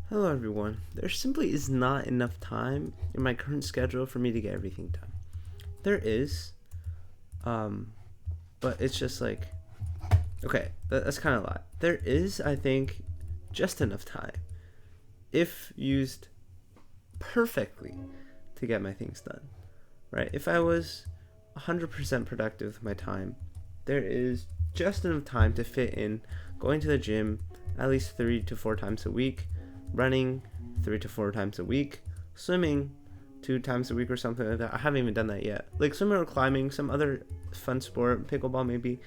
Hello, everyone. There simply is not enough time in my current schedule for me to get everything done. There is, um, but it's just like, okay, that's kind of a lot. There is, I think, just enough time if used perfectly to get my things done, right? If I was 100% productive with my time, there is just enough time to fit in going to the gym at least 3 to 4 times a week, running 3 to 4 times a week, swimming 2 times a week or something like that. I haven't even done that yet. Like swimming or climbing, some other fun sport, pickleball maybe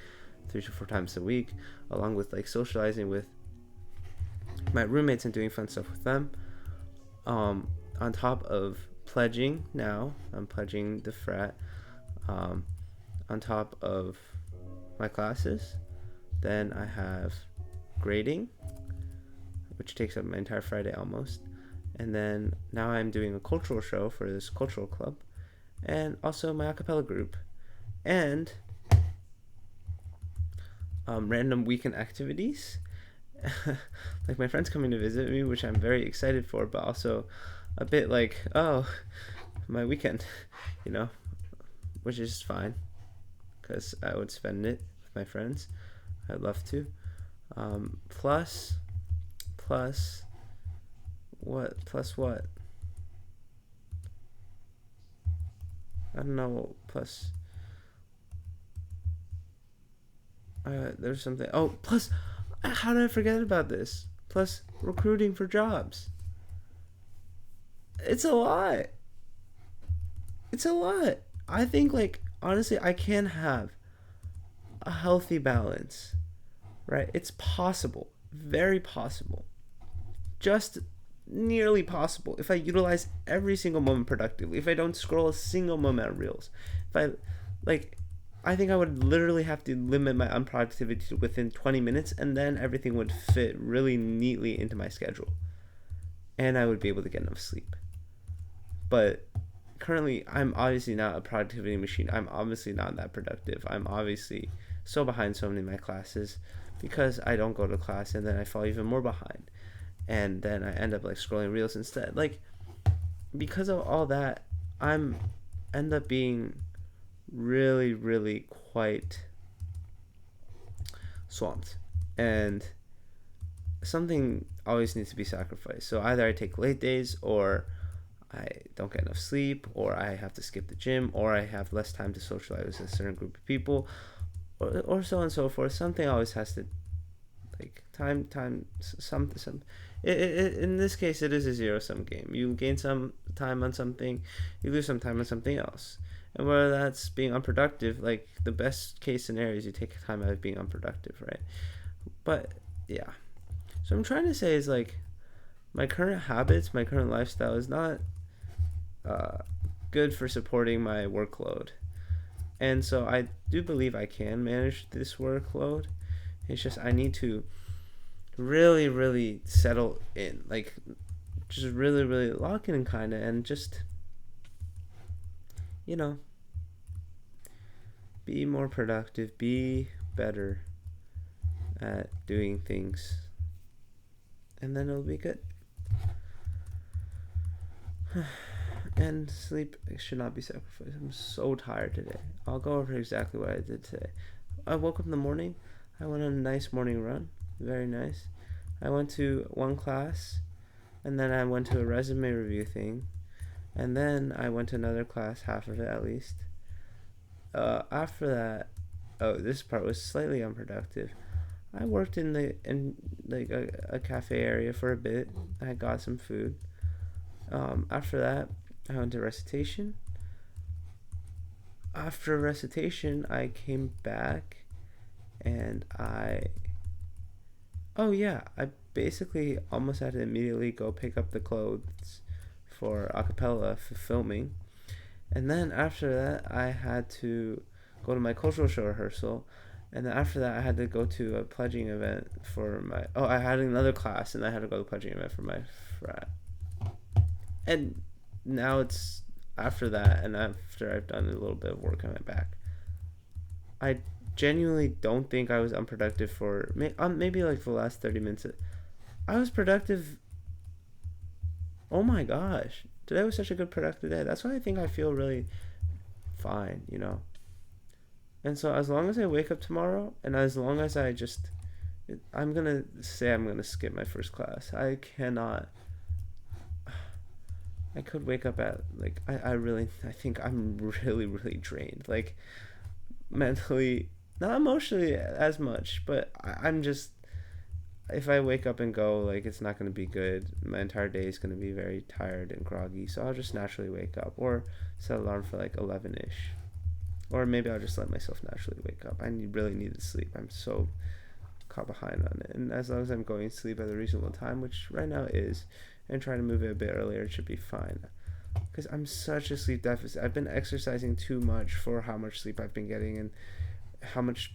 3 to 4 times a week, along with like socializing with my roommates and doing fun stuff with them. On top of pledging now, I'm pledging the frat. Um, on top of my classes, then I have grading, which takes up my entire Friday almost. And then now I'm doing a cultural show for this cultural club, and also my a cappella group, and random weekend activities. Like my friends coming to visit me, which I'm very excited for, but also a bit like, oh, my weekend, you know, which is fine because I would spend it with my friends. I'd love to. Plus, what? Plus what? I don't know. Plus, there's something. Oh, plus, how did I forget about this? Plus, recruiting for jobs. It's a lot. It's a lot. I think, like, honestly, I can have a healthy balance, right? It's possible. Very possible. Just nearly possible if I utilize every single moment productively. If I don't scroll a single moment of reels. If I, like, I think I would literally have to limit my unproductivity to within 20 minutes, and then everything would fit really neatly into my schedule. And I would be able to get enough sleep. But currently, I'm obviously not a productivity machine. I'm obviously not that productive. I'm obviously so behind so many of my classes because I don't go to class, and then I fall even more behind. And then I end up like scrolling reels instead. Like, because of all that, I'm end up being really, really quite swamped. And something always needs to be sacrificed. So either I take late days, or I don't get enough sleep, or I have to skip the gym, or I have less time to socialize with a certain group of people, or so on and so forth. Something always has to, like, some. In this case, it is a zero sum game. You gain some time on something, you lose some time on something else. And whether that's being unproductive, like the best case scenario is you take time out of being unproductive, right? But yeah. So I'm trying to say is like my current habits, my current lifestyle is not uh, good for supporting my workload. And so I do believe I can manage this workload. It's just I need to really, really settle in. Like, just really, really lock in kind of, and just, you know, be more productive, be better at doing things, and then it'll be good. And sleep should not be sacrificed. I'm so tired today. I'll go over exactly what I did today. I woke up in the morning. I went on a nice morning run. Very nice. I went to one class, and then I went to a resume review thing, and then I went to another class, half of it at least. After that, oh, this part was slightly unproductive. I worked in like a cafe area for a bit. I got some food. After that, I went to recitation. After recitation, I came back, and oh yeah, I basically almost had to immediately go pick up the clothes for acapella for filming. And then after that, I had to go to my cultural show rehearsal. And then after that, I had to go to a pledging event for my. Oh, I had another class, and I had to go to a pledging event for my frat. And now it's after that, and after I've done a little bit of work on my back, I genuinely don't think I was unproductive for maybe like the last 30 minutes. I was productive oh my gosh, today was such a good productive day. That's why I think I feel really fine, And so as long as I wake up tomorrow, and as long as I'm gonna say I'm gonna skip my first class. I cannot. I could wake up at like I think I'm really really drained, like mentally, not emotionally as much, but I'm just, if I wake up and go, like, it's not going to be good. My entire day is going to be very tired and groggy, so I'll just naturally wake up or set an alarm for like 11ish, or maybe I'll just let myself naturally wake up. Really need to sleep. I'm so caught behind on it, and as long as I'm going to sleep at a reasonable time, which right now is, and trying to move it a bit earlier, it should be fine. Because I'm such a sleep deficit. I've been exercising too much for how much sleep I've been getting, and how much.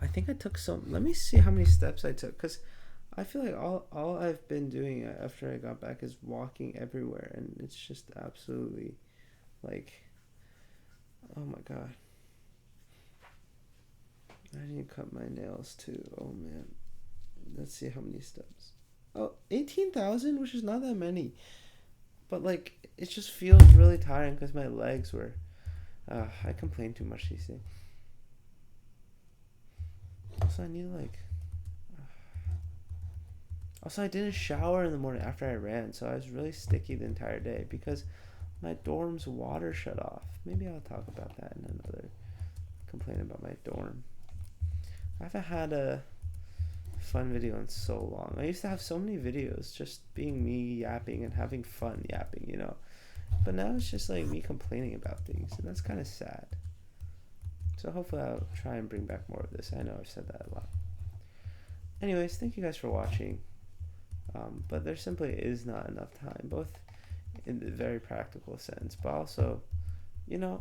I think I took some. Let me see how many steps I took, because I feel like all I've been doing after I got back is walking everywhere, and it's just absolutely, like, oh my god. I need to cut my nails too. Oh man. Let's see how many steps. Oh, 18,000, which is not that many. But like, it just feels really tiring because my legs were. I complain too much these days. Also, I need like. Also, I didn't shower in the morning after I ran, so I was really sticky the entire day because my dorm's water shut off. Maybe I'll talk about that in another complaint about my dorm. I haven't had a fun video in so long. I used to have so many videos just being me yapping and having fun yapping, But now it's just like me complaining about things, and that's kind of sad. So hopefully I'll try and bring back more of this. I know I've said that a lot. Anyways, thank you guys for watching. But there simply is not enough time, both in the very practical sense, but also, I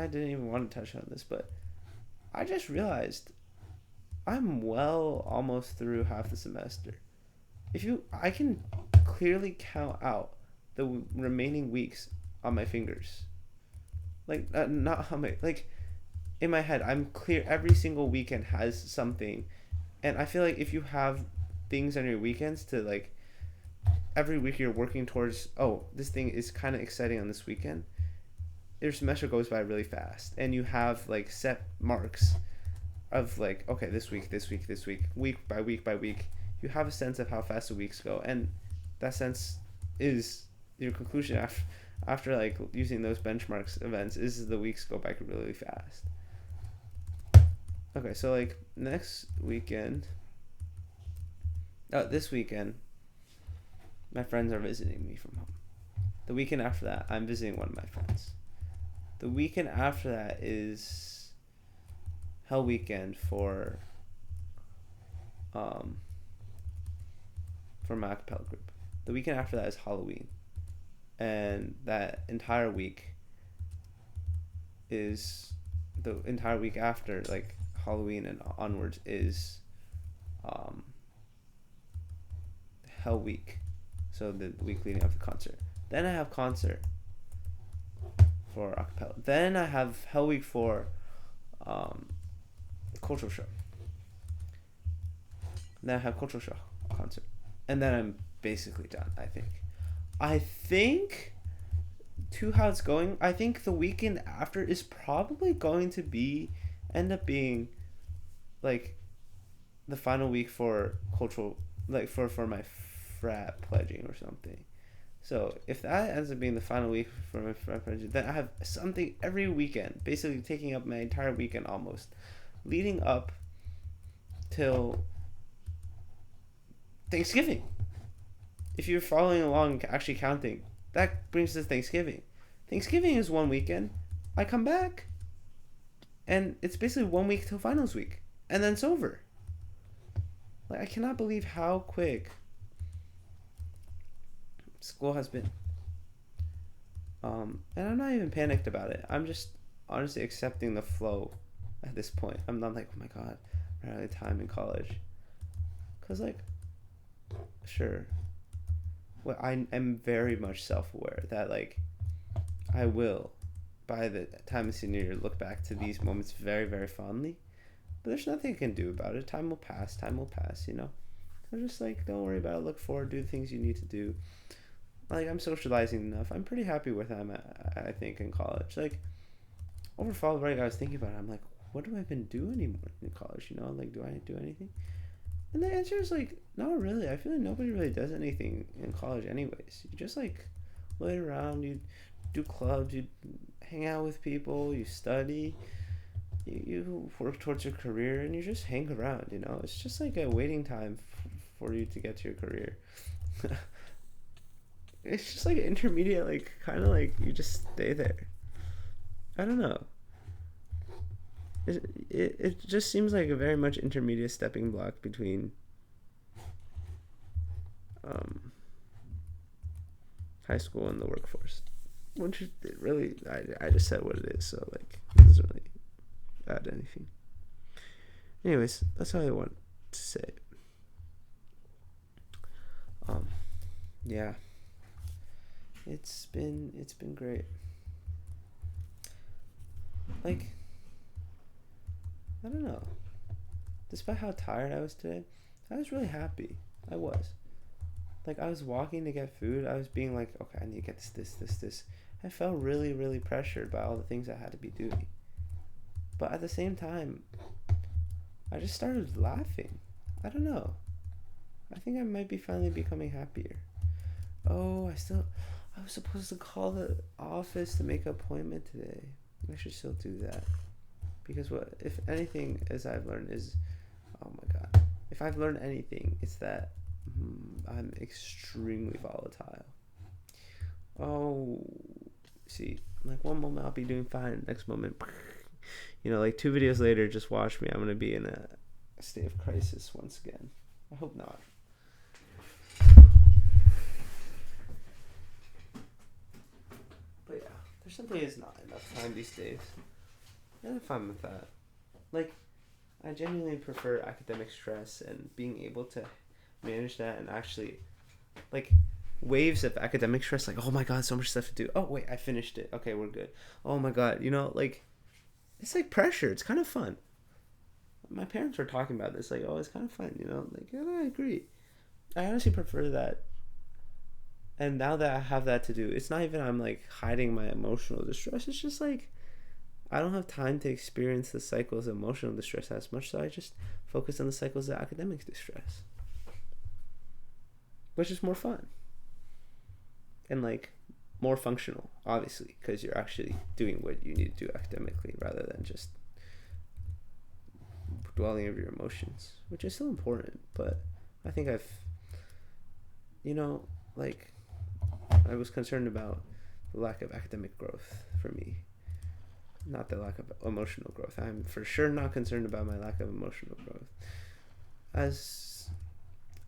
didn't even want to touch on this, but I just realized I'm almost through half the semester. I can clearly count out the remaining weeks on my fingers. Like, not how my, like, in my head, I'm clear. Every single weekend has something, and I feel like if you have things on your weekends to, like, every week you're working towards, oh, this thing is kind of exciting on this weekend, your semester goes by really fast, and you have like set marks of like, okay, this week, week by week, you have a sense of how fast the weeks go, and that sense is your conclusion after like using those benchmarks events is the weeks go by really fast. Okay, so like this weekend, my friends are visiting me from home. The weekend after that, I'm visiting one of my friends. The weekend after that is Hell Weekend for my acapella group. The weekend after that is Halloween, and that entire week is the entire week after, like Halloween and onwards, is Hell Week. So the week leading up to concert. Then I have concert for acapella. Then I have Hell Week for cultural show. Then I have cultural show concert, and then I'm basically done. I think to how it's going, I think the weekend after is probably going to end up being like the final week for cultural, like for my frat pledging or something. So if that ends up being the final week for my frat pledging, then I have something every weekend, basically taking up my entire weekend almost, leading up till Thanksgiving. If you're following along, actually counting, that brings us to Thanksgiving. Thanksgiving is one weekend. I come back, and it's basically 1 week till finals week, and then it's over. Like, I cannot believe how quick school has been. And I'm not even panicked about it. I'm just honestly accepting the flow at this point. I'm not like, oh my god, I'm out of time in college. Because, like, sure. Well, I am very much self-aware that, like, I will, by the time of senior year, look back to these moments very, very fondly. But there's nothing I can do about it. Time will pass, So just like, don't worry about it. Look forward, do the things you need to do. Like, I'm socializing enough. I'm pretty happy with them. I think in college. Like, overall, right? I was thinking about it. I'm like, what do I even do anymore in college? You know, like, do I do anything? And the answer is like, not really. I feel like nobody really does anything in college, anyways. You just like lay around. You do clubs. You hang out with people. You study. You work towards your career, and you just hang around. You know, it's just like a waiting time for you to get to your career. It's just like intermediate, like kind of like you just stay there. I don't know. It just seems like a very much intermediate stepping block between um, high school and the workforce. Which it really, I just said what it is, so like it doesn't really add anything. Anyways, that's all I want to say. Yeah, it's been great. Like, I don't know. Despite how tired I was today, I was really happy. I was. Like, I was walking to get food. I was being like, okay, I need to get this. I felt really, really pressured by all the things I had to be doing. But at the same time, I just started laughing. I don't know. I think I might be finally becoming happier. Oh, I was supposed to call the office to make an appointment today. I should still do that. Because what, if anything, as I've learned is, oh my god, if I've learned anything, it's that I'm extremely volatile. Oh, see, like one moment I'll be doing fine, next moment, you know, like 2 videos later, just watch me, I'm gonna be in a state of crisis once again. I hope not. But yeah, there simply is not enough time these days. And I'm fine with that. Like, I genuinely prefer academic stress and being able to manage that and actually, like, waves of academic stress, like, oh my god, so much stuff to do. Oh, wait, I finished it. Okay, we're good. Oh my god, you know, like, it's like pressure. It's kind of fun. My parents were talking about this, like, oh, it's kind of fun, you know? Like, yeah, I agree. I honestly prefer that. And now that I have that to do, it's not even I'm, like, hiding my emotional distress. It's just, like, I don't have time to experience the cycles of emotional distress as much, so I just focus on the cycles of academic distress, which is more fun and like more functional, obviously, because you're actually doing what you need to do academically rather than just dwelling over your emotions, which is still important. But I think you know, like, I was concerned about the lack of academic growth for me, not the lack of emotional growth. I'm for sure not concerned about my lack of emotional growth, as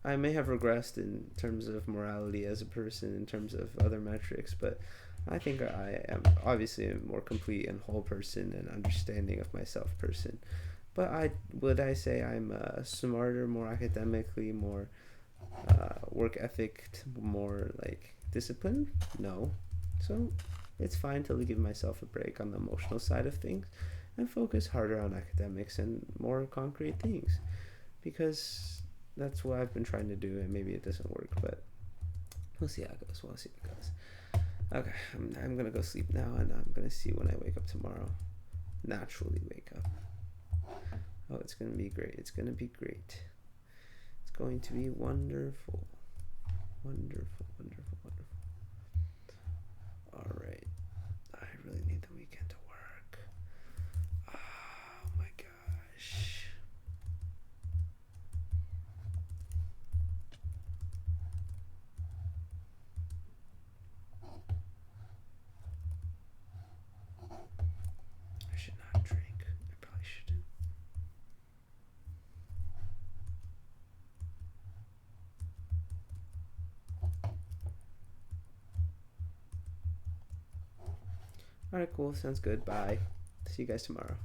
I may have regressed in terms of morality as a person, in terms of other metrics, but I think I am obviously a more complete and whole person and understanding of myself person. But would I say I'm smarter, more academically, more work ethic, more like disciplined? No. So it's fine to give myself a break on the emotional side of things and focus harder on academics and more concrete things, because that's what I've been trying to do, and maybe it doesn't work, but we'll see how it goes. Okay, I'm gonna go sleep now, and I'm gonna see when I wake up tomorrow. Naturally wake up. Oh, it's gonna be great. It's going to be wonderful. Wonderful. Alright. I really need the weekend to work. Oh my gosh. I should not drink. I probably shouldn't. Alright, cool. Sounds good. Bye. See you guys tomorrow.